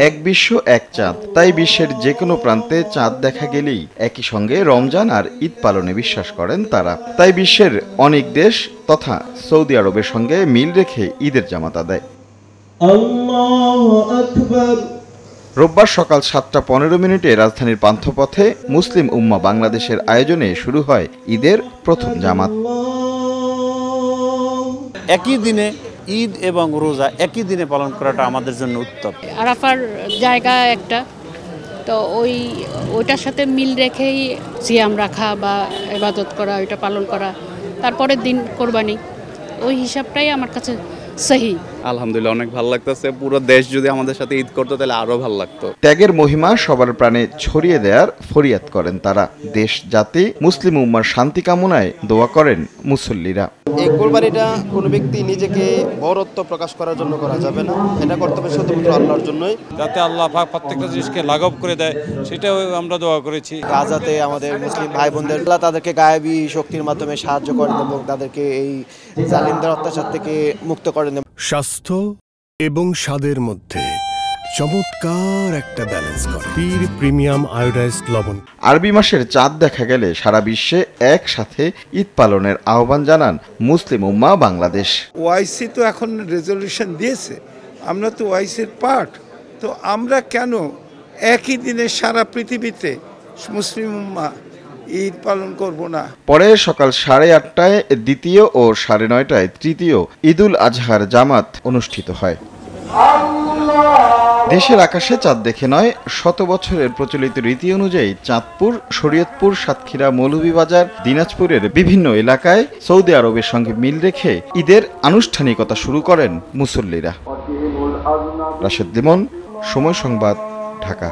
এক বিশ্ব এক চাঁদ, তাই বিশ্বের যে কোনো প্রান্তে চাঁদ দেখা গেলেই একই সঙ্গে রমজান আর ঈদ পালনে বিশ্বাস করেন তারা। তাই বিশ্বের অনেক দেশ তথা সৌদি আরবের সঙ্গে মিল রেখে ঈদের জামাত আদায়। রোববার সকাল 7:15 রাজধানীর পান্থপথে মুসলিম উম্মাহ বাংলাদেশের আয়োজনে শুরু হয় ঈদের প্রথম জামাত। একই দিনে ঈদ এবং রোজা একই দিনে পালন করাটা আমাদের জন্য উত্তম। আরাফার জায়গা একটা, তো ওইটার সাথে মিল রেখেই সিয়াম রাখা বা ইবাদত করা, ওইটা পালন করা, তারপরের দিন কোরবানি, ওই হিসাবটাই আমার কাছে সহি। আলহামদুলিল্লাহ, অনেক ভালো লাগতেছে। পুরো দেশ যদি আমাদের সাথে ঈদ করতো তাহলে আরো ভালো লাগতো। ত্যাগের মহিমা সবার প্রাণে ছড়িয়ে দেওয়ার ফরিয়াদ করেন তারা। দেশ জাতি মুসলিম উম্মার শান্তি কামনায় দোয়া করেন মুসল্লিরা। এই কোরবানিটা কোনো ব্যক্তি নিজেকে বড়ত্ব প্রকাশ করার জন্য করা যাবে না, এটা করতে হবে শুধুমাত্র আল্লাহর জন্যই। যাতে আল্লাহ পাক প্রত্যেকটা জিনিসকে লাঘব করে দেয়, সেটাও আমরা দোয়া করেছি। গাজাতে আমাদের মুসলিম ভাই বোনদের আল্লাহ তাদেরকে গায়েবী শক্তির মাধ্যমে সাহায্য করেন এবং তাদেরকে এই জালিমদের অত্যাচার থেকে মুক্ত করেন। স্বাস্থ্য এবং স্বাদের মধ্যে চমৎকার একটা ব্যালেন্স করে পীর প্রিমিয়াম আয়োডাইজড লবণ। আরবি মাসের চাঁদ দেখা গেলে সারা বিশ্বে একসাথে ঈদ পালনের আহ্বান জানান মুসলিম উম্মাহ বাংলাদেশ। ওআইসি তো এখন রেজলিউশন দিয়েছে, আমরা তো ওআইসির পার্ট, তো আমরা কেন একই দিনে সারা পৃথিবীতে মুসলিম উম্মাহ ঈদ পালন করব না? পরে সকাল 8:30টায় দ্বিতীয় ও 9:30টায় তৃতীয় ঈদুল আজহার জামাত অনুষ্ঠিত হয়। দেশের আকাশে চাঁদ দেখে নয়, শত বছরের প্রচলিত রীতি অনুযায়ী চাঁদপুর, শরীয়তপুর, সাতক্ষীরা, মৌলভীবাজার, দিনাজপুরের বিভিন্ন এলাকায় সৌদি আরবের সঙ্গে মিল রেখে ঈদের আনুষ্ঠানিকতা শুরু করেন মুসল্লিরা। রাশেদ লিমন, সময় সংবাদ, ঢাকা।